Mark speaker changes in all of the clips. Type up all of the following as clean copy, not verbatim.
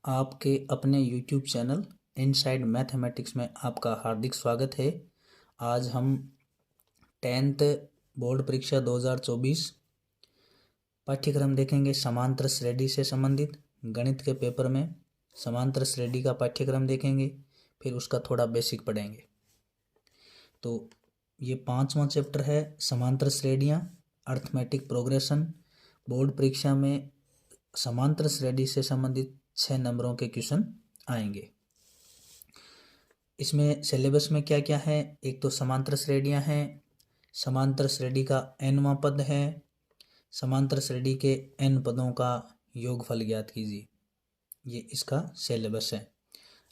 Speaker 1: आपके अपने YouTube channel inside mathematics में आपका हार्दिक स्वागत है। आज हम 10th बोर्ड परीक्षा 2024 पाठ्यक्रम देखेंगे। समांतर श्रेणी से संबंधित गणित के पेपर में समांतर श्रेणी का पाठ्यक्रम देखेंगे, फिर उसका थोड़ा बेसिक पढ़ेंगे। तो ये 5वां चैप्टर है समांतर श्रेणियाँ, अर्थमेटिक प्रोग्रेशन। बोर्ड परीक्षा में समांतर श्रेणी से संबंधित 6 नंबरों के क्वेश्चन आएंगे। इसमें सिलेबस में क्या क्या है? एक तो समांतर श्रेणियाँ हैं, समांतर श्रेणी का nवां पद है, समांतर श्रेणी के n पदों का योगफल ज्ञात कीजिए। ये इसका सिलेबस है।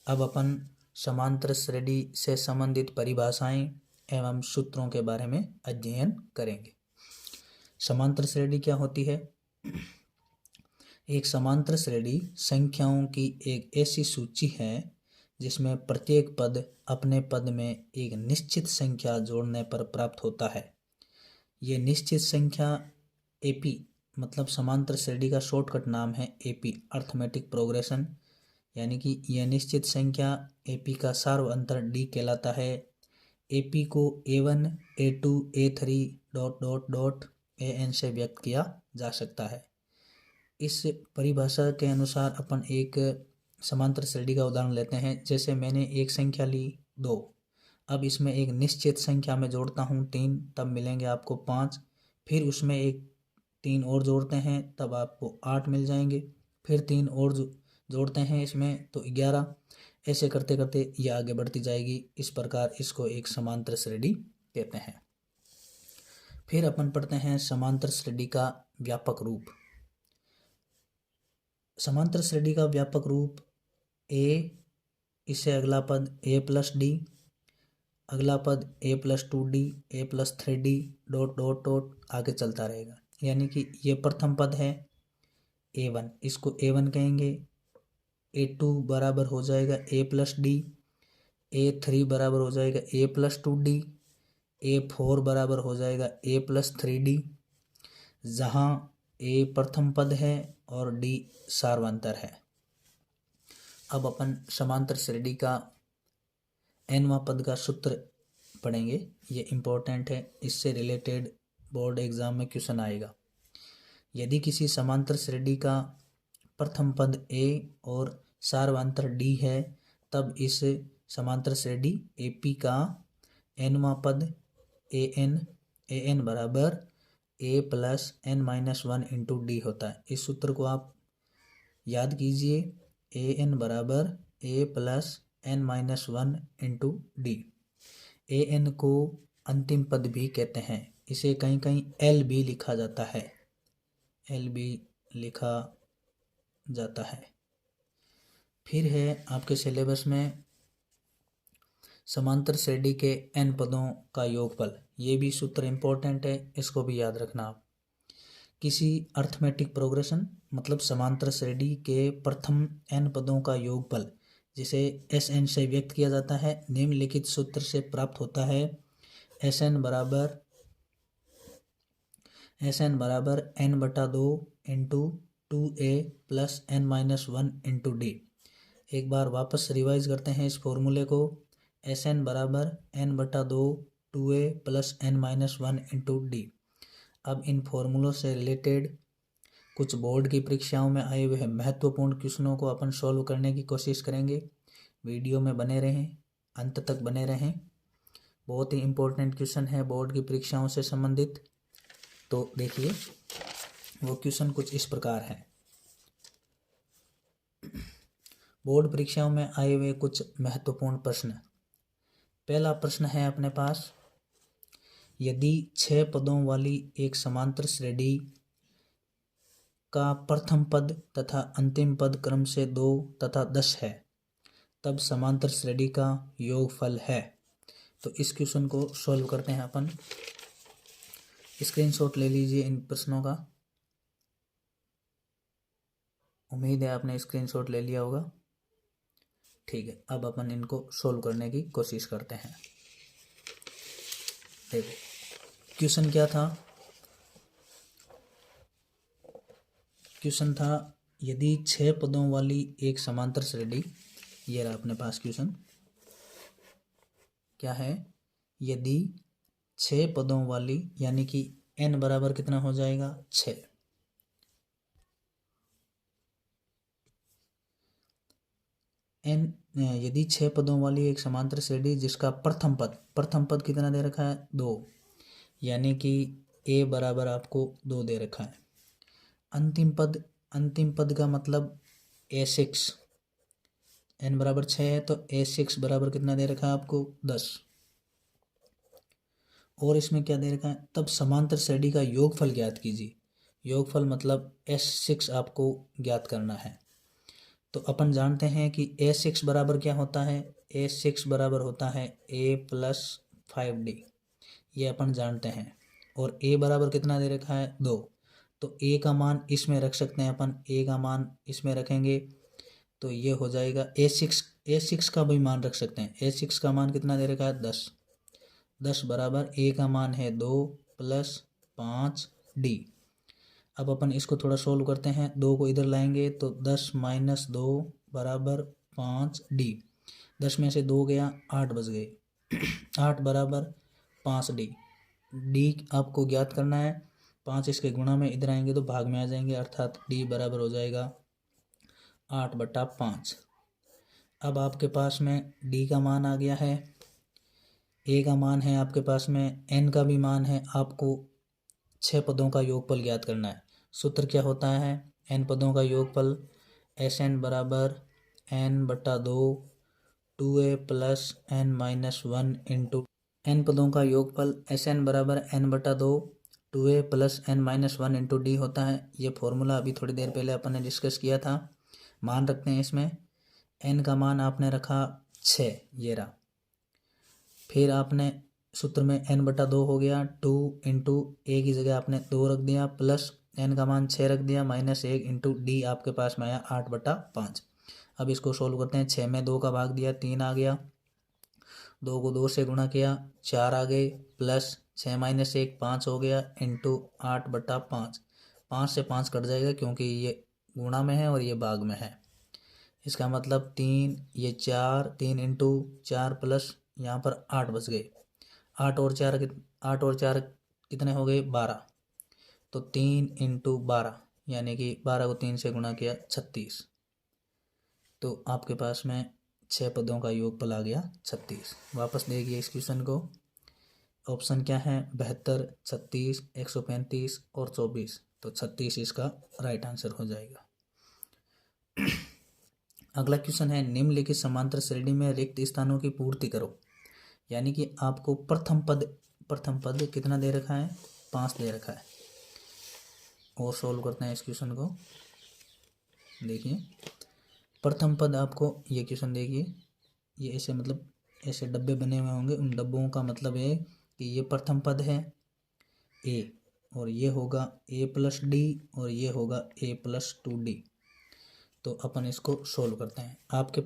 Speaker 1: अब अपन समांतर श्रेणी से संबंधित परिभाषाएं एवं सूत्रों के बारे में अध्ययन करेंगे। समांतर श्रेणी क्या होती है? एक समांतर श्रेणी संख्याओं की एक ऐसी सूची है जिसमें प्रत्येक पद अपने पद में एक निश्चित संख्या जोड़ने पर प्राप्त होता है। ये निश्चित संख्या एपी मतलब समांतर श्रेणी का शॉर्टकट नाम है एपी, अर्थमेटिक प्रोग्रेशन। यानी कि यह निश्चित संख्या एपी का सार्वअंतर डी कहलाता है। एपी को A1, A2, A3 dot dot dot AN से व्यक्त किया जा सकता है। इस परिभाषा के अनुसार अपन एक समांतर श्रेणी का उदाहरण लेते हैं। जैसे मैंने एक संख्या ली 2, अब इसमें एक निश्चित संख्या में जोड़ता हूँ 3, तब मिलेंगे आपको 5। फिर उसमें एक 3 और जोड़ते हैं तब आपको 8 मिल जाएंगे। फिर 3 और जोड़ते हैं इसमें तो 11। ऐसे करते करते ये आगे बढ़ती जाएगी। इस प्रकार इसको एक समांतर श्रेणी कहते हैं। फिर अपन पढ़ते हैं समांतर श्रेणी का व्यापक रूप। समांतर श्रेणी का व्यापक रूप A, इससे अगला पद A+D, अगला पद A+2D, A+3D dot dot dot आगे चलता रहेगा। यानी कि ये प्रथम पद है A1, इसको A1 कहेंगे। A2 बराबर हो जाएगा A+D, A3 बराबर हो जाएगा A+2D, A4 बराबर हो जाएगा A+3D, जहाँ A प्रथम पद है और D सार्वअंतर है। अब अपन समांतर श्रेणी का nवां पद का सूत्र पढ़ेंगे। ये इम्पोर्टेंट है, इससे रिलेटेड बोर्ड एग्जाम में क्वेश्चन आएगा। यदि किसी समांतर श्रेणी का प्रथम पद A और सार्वअंतर D है, तब इस समांतर श्रेणी AP का nवां पद AN बराबर A + n-1 इंटू डी होता है। इस सूत्र को आप याद कीजिए। AN बराबर A + n-1 into D. AN को अंतिम पद भी कहते हैं। इसे कहीं कहीं L भी लिखा जाता है, L भी लिखा जाता है। फिर है आपके सिलेबस में समांतर श्रेणी के n पदों का योगफल। ये भी सूत्र इम्पोर्टेंट है, इसको भी याद रखना आप। किसी अर्थमेटिक प्रोग्रेशन मतलब समांतर श्रेणी के प्रथम n पदों का योगफल जिसे Sn से व्यक्त किया जाता है, निम्नलिखित सूत्र से प्राप्त होता है। Sn बराबर n/2 into 2a + n-1 into D. एक बार वापस रिवाइज करते हैं इस फॉर्मूले को। Sn बराबर n/2 2a + n-1 into D. अब इन फॉर्मूलों से रिलेटेड कुछ बोर्ड की परीक्षाओं में आए हुए महत्वपूर्ण क्वेश्चनों को अपन सॉल्व करने की कोशिश करेंगे। वीडियो में बने रहें, अंत तक बने रहें। बहुत ही इम्पोर्टेंट क्वेश्चन है बोर्ड की परीक्षाओं से संबंधित। तो देखिए वो क्वेश्चन कुछ इस प्रकार हैं। बोर्ड परीक्षाओं में आए हुए कुछ महत्वपूर्ण प्रश्न। पहला प्रश्न है अपने पास, यदि 6 पदों वाली एक समांतर श्रेणी का प्रथम पद तथा अंतिम पद क्रम से 2 तथा 10 है, तब समांतर श्रेणी का योगफल है। तो इस क्वेश्चन को सॉल्व करते हैं अपन। स्क्रीनशॉट ले लीजिए इन प्रश्नों का। उम्मीद है आपने स्क्रीनशॉट ले लिया होगा। ठीक है, अब अपन इनको सॉल्व करने की कोशिश करते हैं। देखो क्वेश्चन क्या था? क्वेश्चन था यदि 6 पदों वाली एक समांतर श्रेणी, ये रहा अपने पास क्वेश्चन, क्या है, यदि 6 पदों वाली, यानी कि n बराबर कितना हो जाएगा 6, n यदि 6 पदों वाली एक समांतर श्रेणी जिसका प्रथम पद कितना दे रखा है 2, यानी कि a बराबर आपको 2 दे रखा है। अंतिम पद का मतलब a6, n बराबर 6 है तो a6 बराबर कितना दे रखा है आपको 10, और इसमें क्या दे रखा है, तब समांतर श्रेणी का योगफल ज्ञात कीजिए। योगफल मतलब S6 आपको ज्ञात करना है। तो अपन जानते हैं कि A6 बराबर क्या होता है, A6 बराबर होता है A प्लस 5D, ये अपन जानते हैं। और A बराबर कितना दे रखा है 2, तो A का मान इसमें रख सकते हैं अपन, A का मान इसमें रखेंगे तो ये हो जाएगा A6 का भी मान रख सकते हैं। A6 का मान कितना दे रखा है 10 बराबर A का मान है 2 प्लस 5D। अब अपन इसको थोड़ा सोल्व करते हैं, 2 को इधर लाएंगे तो 10 माइनस 2 बराबर 5D। 10 में से 2 गया 8 बच गए 8 बराबर 5D। D आपको ज्ञात करना है, 5 इसके गुणा में इधर आएंगे तो भाग में आ जाएंगे, अर्थात D बराबर हो जाएगा 8/5। अब आपके पास में D का मान आ गया है, A का मान है आपके पास में, N का भी मान है, आपको 6 पदों का योगफल ज्ञात करना है। सूत्र क्या होता है, n पदों का योगफल Sn बराबर n/2 2a plus n minus 1 into, n पदों का योगफल Sn बराबर n/2 2a plus n minus 1 into D होता है। ये फॉर्मूला अभी थोड़ी देर पहले अपन ने डिस्कस किया था। मान रखते हैं इसमें, n का मान आपने रखा 6, ये रहा। फिर आपने सूत्र में n/2 हो गया, 2 इंटू ए की जगह आपने 2 रख दिया, प्लस n का मान 6 रख दिया, माइनस 1 इंटू डी आपके पास में आया 8/5। अब इसको सोल्व करते हैं, 6 में 2 का भाग दिया 3 आ गया, 2 को 2 से गुणा किया 4 आ गए, प्लस 6 माइनस 1 5 हो गया इंटू 8/5। 5 से 5 कट जाएगा क्योंकि ये गुणा में है और ये भाग में है। इसका मतलब 3, ये 4, 3 इंटू 4 प्लस यहाँ पर 8 बच गए। 8 और 4 कितने हो गए 12, तो 3 इंटू 12 यानी कि 12 को 3 से गुणा किया 36। तो आपके पास में 6 पदों का योगफल आ गया 36। वापस देखिए इस क्वेश्चन को, ऑप्शन क्या है 72, 36, 135 और 24, तो 36 इसका राइट आंसर हो जाएगा। अगला क्वेश्चन है, निम्नलिखित समांतर श्रेणी में रिक्त स्थानों की पूर्ति करो। यानी कि आपको प्रथम पद कितना दे रखा है 5 दे रखा है। और सोल्व करते हैं इस क्वेश्चन को। देखिए प्रथम पद आपको, ये क्वेश्चन देखिए, ये ऐसे मतलब ऐसे डब्बे बने हुए होंगे, उन डब्बों का मतलब है कि ये प्रथम पद है A, और ये होगा A प्लस डी, और ये होगा A प्लस 2D। तो अपन इसको सोल्व करते हैं। आपके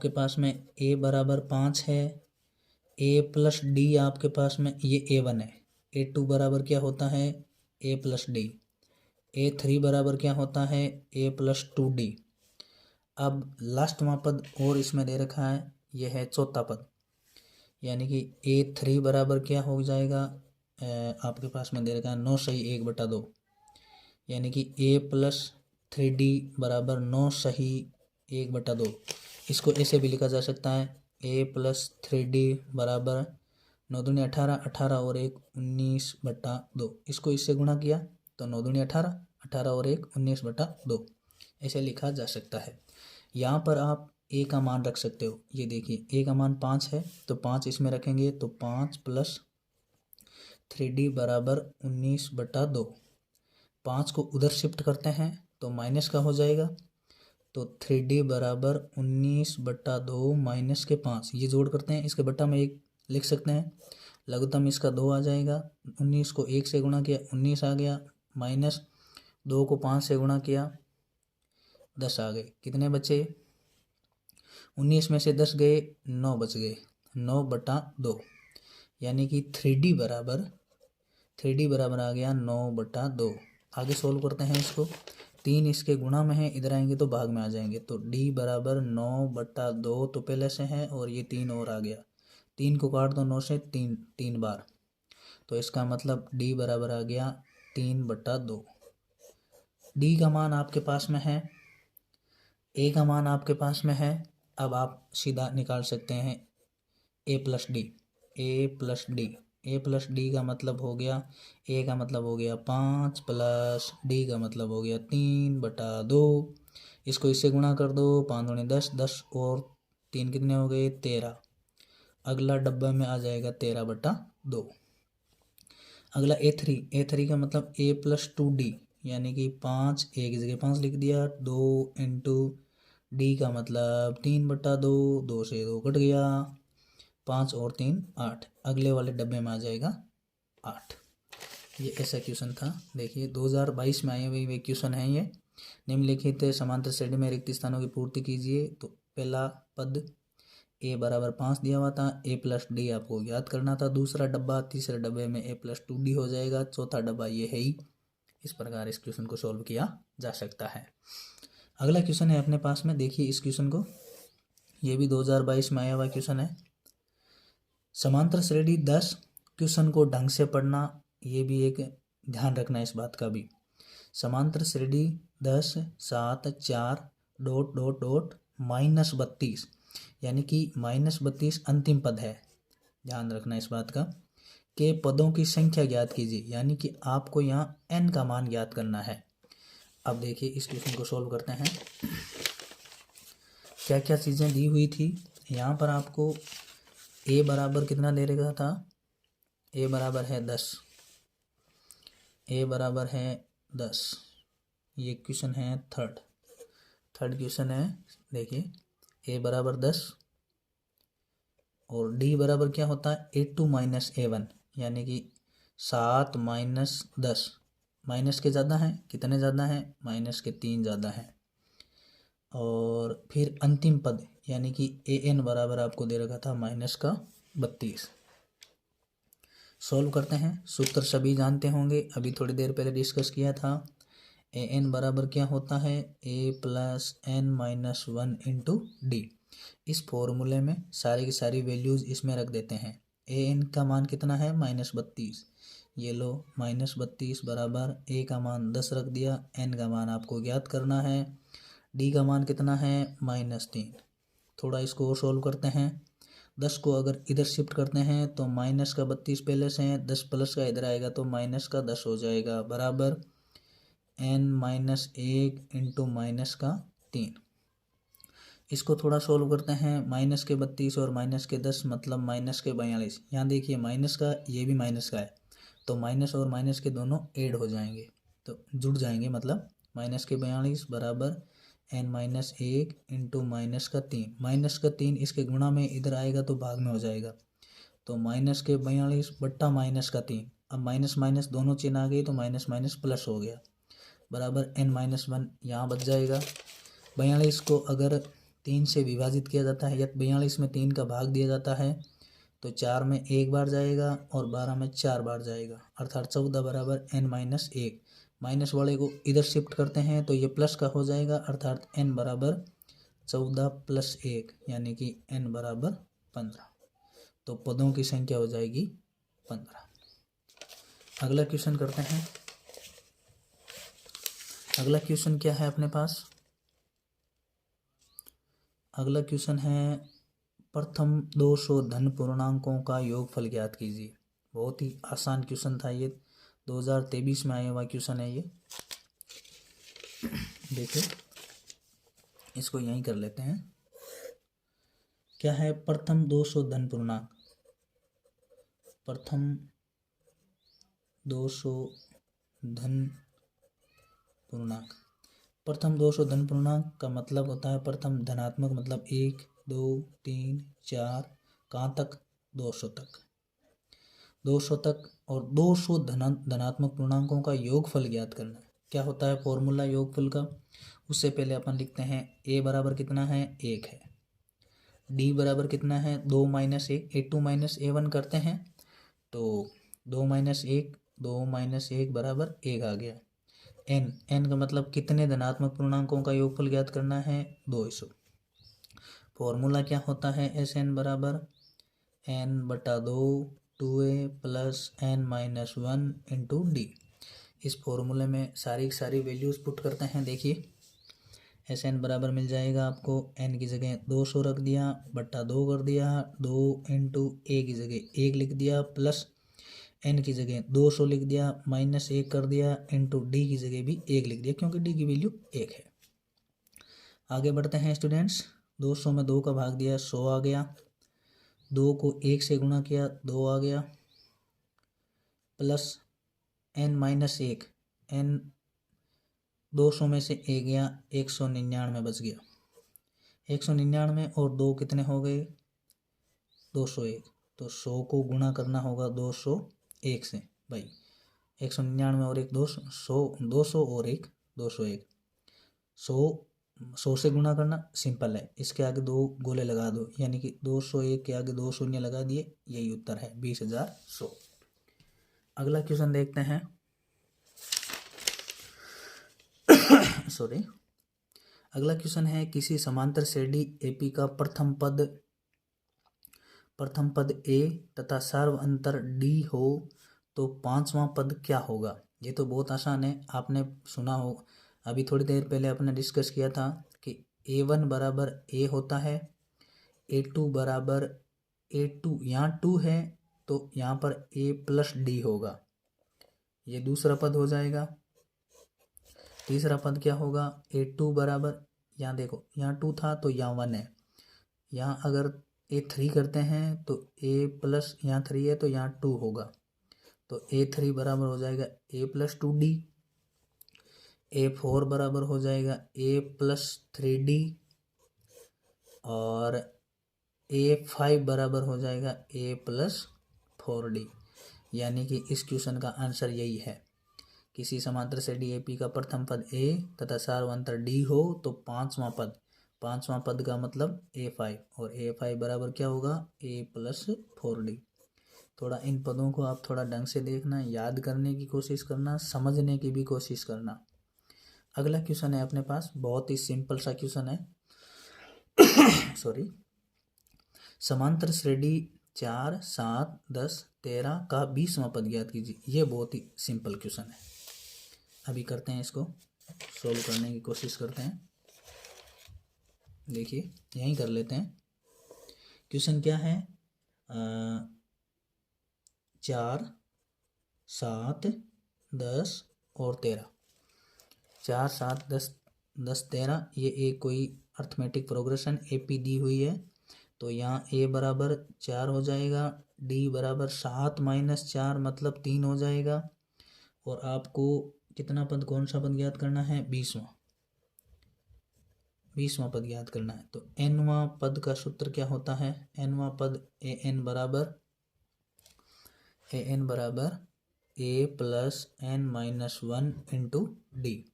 Speaker 1: पास में A बराबर 5 है, A प्लस डी आपके पास में ये A1 है, A2 बराबर क्या होता है A प्लस डी, A3 बराबर क्या होता है A प्लस 2D। अब लास्टवां पद और इसमें दे रखा है, यह है चौथा पद, यानी कि A3 बराबर क्या हो जाएगा, आपके पास में दे रखा है 9 सही 1/2, यानी कि A प्लस 3D बराबर 9 सही 1/2। इसको ऐसे भी लिखा जा सकता है, A प्लस 3D बराबर 9 दूनी 18, 18 और 1 19/2। इसको इससे गुणा किया तो 9 दूनी 18, 18 और 1 19/2, ऐसे लिखा जा सकता है। यहाँ पर आप A का मान रख सकते हो। ये देखिए A का मान 5 है तो 5 इसमें रखेंगे तो 5 प्लस 3D बराबर 19/2। 5 को उधर शिफ्ट करते हैं तो माइनस का हो जाएगा, तो 3D बराबर 19/2 माइनस के 5, ये जोड़ करते हैं, इसके बट्टा में 1 लिख सकते हैं, लघुत्तम इसका 2 आ जाएगा। 19 को 1 से गुणा किया 19 आ गया, माइनस 2 को 5 से गुणा किया 10 आ गए। कितने बचे, 19 में से 10 गए 9 बच गए, 9/2, यानी कि 3D बराबर आ गया 9/2। आगे सोल्व करते हैं इसको। 3 इसके गुणा में है, इधर आएंगे तो भाग में आ जाएंगे। तो d बराबर 9/2 तो पहले से है और ये 3 और आ गया। 3 को काट दो 9 से, 3 बार, तो इसका मतलब d बराबर आ गया 3/2। d का मान आपके पास में है, a का मान आपके पास में है। अब आप सीधा निकाल सकते हैं a plus D. a plus D का मतलब हो गया, a का मतलब हो गया 5 प्लस d का मतलब हो गया 3/2। इसको इससे गुणा कर दो, 5 दूनी 10, 10 और 3 कितने हो गए 13। अगला डब्बा में आ जाएगा 13/2। अगला a3 का मतलब a प्लस 2d, यानी कि 5, a की जगह 5 लिख दिया, 2 इंटू डी का मतलब 3/2, 2 से 2 कट गया, 5 और 3 8। अगले वाले डब्बे में आ जाएगा 8। ये ऐसा क्वेश्चन था। देखिए 2022 में आए हुए क्वेश्चन है ये। निम्नलिखित समांतर श्रेणी में रिक्त स्थानों की पूर्ति कीजिए। तो पहला पद a बराबर 5 दिया हुआ था, a प्लस डी आपको याद करना था। दूसरा डब्बा, तीसरे डब्बे में a प्लस 2d हो जाएगा, चौथा डब्बा ये है ही। इस प्रकार इस क्वेश्चन को सॉल्व किया जा सकता है। अगला क्वेश्चन है अपने पास में, देखिए इस क्वेश्चन को, ये भी 2022 में आया हुआ क्वेश्चन है। समांतर श्रेणी 10, क्वेश्चन को ढंग से पढ़ना, ये भी एक ध्यान रखना इस बात का भी। समांतर श्रेणी 10 7 4 डॉट डॉट डॉट -32, यानी कि -32 अंतिम पद है, ध्यान रखना इस बात का, के पदों की संख्या ज्ञात कीजिए, यानी कि आपको यहाँ n का मान ज्ञात करना है। अब देखिए इस क्वेश्चन को सॉल्व करते हैं। क्या क्या चीज़ें दी हुई थी यहाँ पर आपको। a बराबर कितना दे रखा था, a बराबर है 10, a बराबर है 10। ये क्वेश्चन है थर्ड क्वेश्चन है। देखिए a बराबर 10 और d बराबर क्या होता है a2 माइनस a1, यानी कि 7 माइनस 10, माइनस के ज़्यादा हैं, कितने ज़्यादा हैं, माइनस के 3 ज़्यादा हैं। और फिर अंतिम पद यानी कि an बराबर आपको दे रखा था -32। सॉल्व करते हैं। सूत्र सभी जानते होंगे, अभी थोड़ी देर पहले डिस्कस किया था। an बराबर क्या होता है, a plus n minus 1 into D. इस फॉर्मूले में सारी की सारी वैल्यूज़ इसमें रख देते हैं। an का मान कितना है -32, ये लो -32 बराबर a का मान 10 रख दिया, n का मान आपको ज्ञात करना है, d का मान कितना है -3। थोड़ा इसको और सोल्व करते हैं। 10 को अगर इधर शिफ्ट करते हैं तो माइनस का 32 पहले से है, 10 प्लस का इधर आएगा तो माइनस का 10 हो जाएगा, बराबर n-1 इंटू -3। इसको थोड़ा सोल्व करते हैं। माइनस के 32 और माइनस के 10 मतलब माइनस के 42। यहाँ देखिए माइनस का, ये भी माइनस का है, तो माइनस और माइनस के दोनों ऐड हो जाएंगे, तो जुड़ जाएंगे, मतलब माइनस के 42 बराबर n-1 इंटू -3। इसके गुणा में इधर आएगा तो भाग में हो जाएगा, तो माइनस के 42 बट्टा -3। अब माइनस माइनस दोनों चिन्ह आ गए तो माइनस माइनस प्लस हो गया, बराबर n-1 यहाँ बच जाएगा। 42 को अगर 3 से विभाजित किया जाता है या 42 में 3 का भाग दिया जाता है तो 4 में 1 बार जाएगा और 12 में 4 बार जाएगा, अर्थात 14 बराबर n-1। माइनस वाले को इधर शिफ्ट करते हैं तो ये प्लस का हो जाएगा, अर्थात n बराबर 14 प्लस 1, यानी कि n बराबर 15। तो पदों की संख्या हो जाएगी 15। अगला क्वेश्चन करते हैं। अगला क्वेश्चन क्या है अपने पास, अगला क्वेश्चन है प्रथम 200 धन पूर्णांकों का योगफल ज्ञात कीजिए। बहुत ही आसान क्वेश्चन था ये, 2023 में आया हुआ क्वेश्चन है ये। देखिए इसको यहीं कर लेते हैं। क्या है प्रथम 200 धन पूर्णांक, प्रथम 200 धन पूर्णांक। प्रथम 200 धन पूर्णांक का मतलब होता है प्रथम धनात्मक, मतलब 1 2 3 4 कहाँ तक 200 तक, 200 तक, और 200 धनात्मक पूर्णांकों का योगफल ज्ञात करना। क्या होता है फॉर्मूला योगफल का, उससे पहले अपन लिखते हैं a बराबर कितना है 1 है, d बराबर कितना है 2 माइनस 1, a2 माइनस a1 करते हैं तो 2 माइनस 1 बराबर 1 आ गया। एन का मतलब कितने धनात्मक पूर्णांकों का योगफल ज्ञात करना है, 200। फॉर्मूला क्या होता है, एस एन बराबर n/2 2a plus n-1 into D. इस फॉर्मूले में सारी वैल्यूज़ पुट करते हैं। देखिए एस एन बराबर मिल जाएगा आपको, एन की जगह 200 रख दिया, बट्टा 2 कर दिया, 2 इंटू ए की जगह 1 लिख दिया, प्लस एन की जगह 200 लिख दिया, माइनस 1 कर दिया, इंटू डी की जगह भी 1 लिख दिया क्योंकि डी की वैल्यू 1 है। आगे बढ़ते हैं स्टूडेंट्स। 200 में 2 का भाग दिया, 100 आ गया। 2 को 1 से गुणा किया, 2 आ गया, प्लस n-1, n 200 में से 1 गया, 199 बच गया। 199 और 2 कितने हो गए, 201। तो 100 को गुणा करना होगा 201 से। भाई 199 और 1 200, 200 और 1 201। 100 से गुणा करना सिंपल है, इसके आगे 2 गोले लगा दो, यानी कि 201 के आगे 2 शून्य लगा दिए, यही उत्तर है 20,100। अगला क्वेश्चन देखते हैं। सॉरी, अगला क्वेश्चन है किसी समांतर श्रेणी एपी का प्रथम पद ए तथा सर्व अंतर डी हो तो पांचवा पद क्या होगा। ये तो बहुत आसान है, आपने सुना हो, अभी थोड़ी देर पहले आपने डिस्कस किया था कि A1 बराबर ए होता है, A2 बराबर A2, यहाँ 2 है तो यहाँ पर A प्लस डी होगा, ये दूसरा पद हो जाएगा। तीसरा पद क्या होगा, A2 बराबर, यहाँ देखो यहाँ 2 था तो यहाँ 1 है, यहाँ अगर A3 करते हैं तो A प्लस यहाँ 3 है तो यहाँ 2 होगा, तो A3 बराबर हो जाएगा A प्लस 2D। A4 बराबर हो जाएगा A प्लस 3D और A5 बराबर हो जाएगा A प्लस 4D। यानी कि इस क्वेश्चन का आंसर यही है, किसी समांतर श्रेणी एपी का प्रथम पद ए तथा सार्वंतर डी हो तो पांचवा पद का मतलब A5, और A5 बराबर क्या होगा, A प्लस 4D। थोड़ा इन पदों को आप थोड़ा ढंग से देखना, याद करने की कोशिश करना, समझने की भी कोशिश करना। अगला क्वेश्चन है अपने पास, बहुत ही सिंपल सा क्वेश्चन है सॉरी। समांतर श्रेणी 4, 7, 10, 13 का 20वां पद ज्ञात कीजिए। ये बहुत ही सिंपल क्वेश्चन है, अभी करते हैं, इसको सोल्व करने की कोशिश करते हैं। देखिए यहीं कर लेते हैं। क्वेश्चन क्या है, 4, 7, 10 और 13। 4, 7, 10, 13 ये एक कोई अर्थमेटिक प्रोग्रेशन एपी दी हुई है, तो यहाँ ए बराबर 4 हो जाएगा, डी बराबर 7 माइनस 4 मतलब 3 हो जाएगा, और आपको कितना पद, कौन सा पद ज्ञात करना है, 20वां पद ज्ञात करना है। तो nवां पद का सूत्र क्या होता है, nवां पद an बराबर a plus n-1 into D.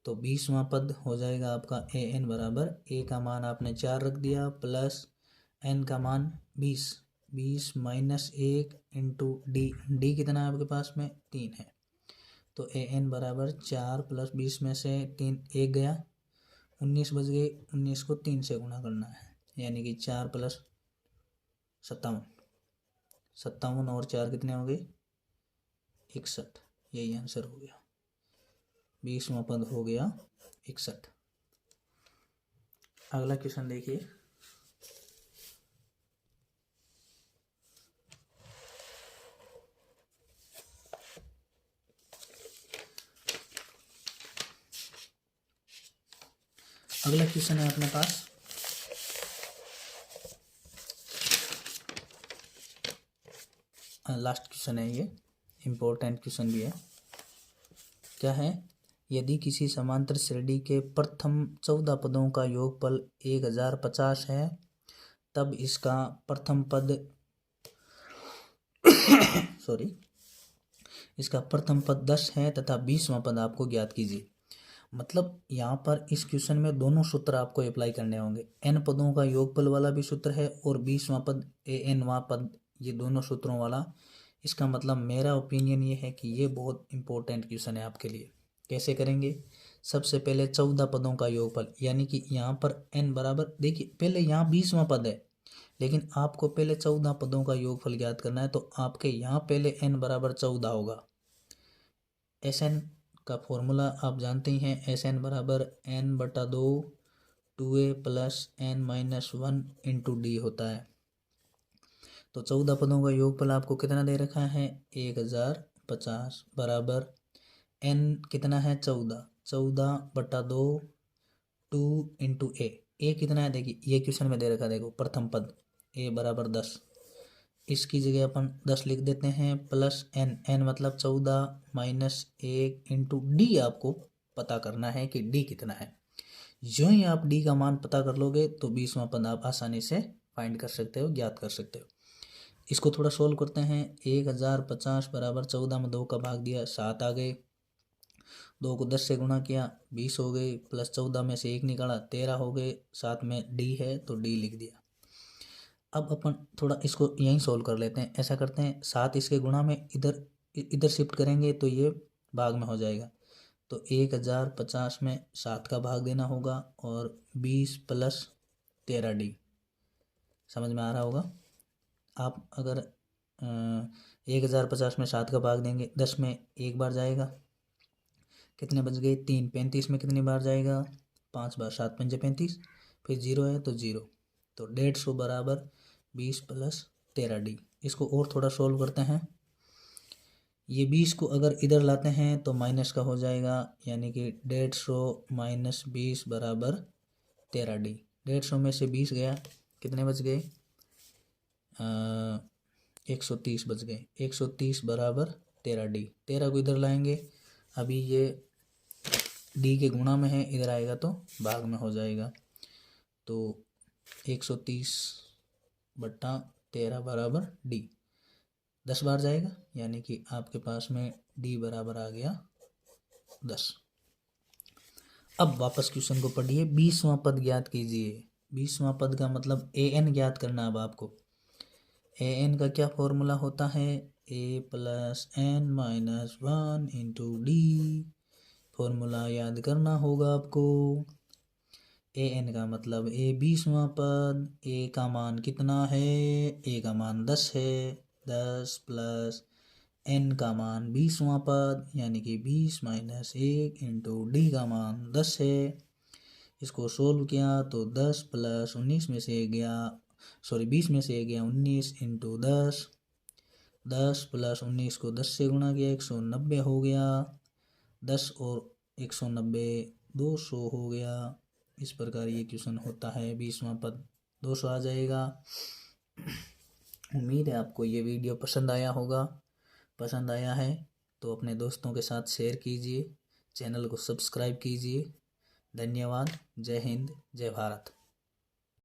Speaker 1: तो 20वां पद हो जाएगा आपका an बराबर, a का मान आपने 4 रख दिया, प्लस n का मान 20 माइनस 1 इंटू डी कितना है आपके पास में, 3 है। तो an बराबर 4 प्लस 20 में से 3 1 गया, 19 बच गए, 19 को 3 से गुणा करना है, यानी कि 4 प्लस 57 और 4 कितने हो गए, 61। यही आंसर हो गया, 20वां पद हो गया 61। अगला क्वेश्चन देखिए, अगला क्वेश्चन है अपने पास, लास्ट क्वेश्चन है, ये इम्पोर्टेंट क्वेश्चन भी है। क्या है, यदि किसी समांतर श्रेणी के प्रथम 14 पदों का योगफल 1050 है तब इसका प्रथम पद इसका प्रथम पद 10 है तथा 20वां पद आपको ज्ञात कीजिए। मतलब यहाँ पर इस क्वेश्चन में दोनों सूत्र आपको अप्लाई करने होंगे, n पदों का योगफल वाला भी सूत्र है और 20वां पद an वां पद, ये दोनों सूत्रों वाला। इसका मतलब मेरा ओपिनियन ये है कि ये बहुत इंपॉर्टेंट क्वेश्चन है आपके लिए। कैसे करेंगे? सबसे पहले 14 पदों का योगफल, यानी कि यहाँ पर n बराबर, देखिए पहले यहाँ 20वां पद है, लेकिन आपको पहले 14 पदों का योगफल ज्ञात करना है, तो आपके यहाँ पहले n बराबर 14 होगा। Sn का फॉर्मूला आप जानते ही हैं, Sn बराबर n/2 2a plus n-1 into D होता है। तो 14 पदों का योगफल आपको कितना दे रखा है? 1050 बराबर n कितना है? 14/2 2 इंटू ए कितना है? देखिए ये क्वेश्चन में दे रखा है, देखो प्रथम पद a बराबर 10, इसकी जगह अपन 10 लिख देते हैं, प्लस n मतलब 14 माइनस 1 इंटू डी आपको पता करना है कि डी कितना है। जो ही आप डी का मान पता कर लोगे तो 20वां पद आप आसानी से फाइंड कर सकते हो, ज्ञात कर सकते हो। इसको थोड़ा सोल्व करते हैं। 1050 बराबर 14 में 2 का भाग दिया, 7 आ गए, 2 को 10 से गुणा किया 20 हो गए, प्लस 14 में से 1 निकाला 13 हो गए, 7 में डी है तो डी लिख दिया। अब अपन थोड़ा इसको यहीं सोल्व कर लेते हैं। ऐसा करते हैं, 7 इसके गुणा में इधर शिफ्ट करेंगे तो ये भाग में हो जाएगा। तो 1050 में 7 का भाग देना होगा और 20 प्लस 13 डी, समझ में आ रहा होगा। आप अगर 1050 में 7 का भाग देंगे, 10 में एक बार जाएगा, कितने बच गए? 3। 35 में कितनी बार जाएगा? 5 बार, 7 पंजे 35, फिर 0 है तो 0, तो 150 बराबर 20 प्लस 13 डी। इसको और थोड़ा सोल्व करते हैं। ये 20 को अगर इधर लाते हैं तो माइनस का हो जाएगा, यानी कि 150 माइनस 20 बराबर 13 डी। 150 में से 20 गया, कितने बच गए? 130 बच गए। 130 बराबर 13 डी। 13 को इधर लाएंगे, अभी ये डी के गुणा में है, इधर आएगा तो भाग में हो जाएगा। तो 130/13 बराबर डी, 10 बार जाएगा, यानी कि आपके पास में डी बराबर आ गया 10। अब वापस क्वेश्चन को पढ़िए। 20वां पद ज्ञात कीजिए। 20वां पद का मतलब an ज्ञात करना। अब आपको an का क्या फॉर्मूला होता है? a plus n-1 into D, formula याद करना होगा आपको। an का मतलब a 20वां पद, a का मान कितना है? a का मान 10 है, 10 प्लस n का मान 20वां पद, यानी कि 20 माइनस 1 इंटू डी का मान 10 है। इसको सोल्व किया तो 10 प्लस 19 में से गया, 20 में से गया 19 इंटू 10, 10 प्लस 19 को 10 से गुणा किया 190 हो गया, 10 और 190 200 हो गया। इस प्रकार ये क्वेश्चन होता है। 20वां पद 200 आ जाएगा। उम्मीद है आपको ये वीडियो पसंद आया होगा। पसंद आया है तो अपने दोस्तों के साथ शेयर कीजिए, चैनल को सब्सक्राइब कीजिए। धन्यवाद। जय हिंद, जय भारत।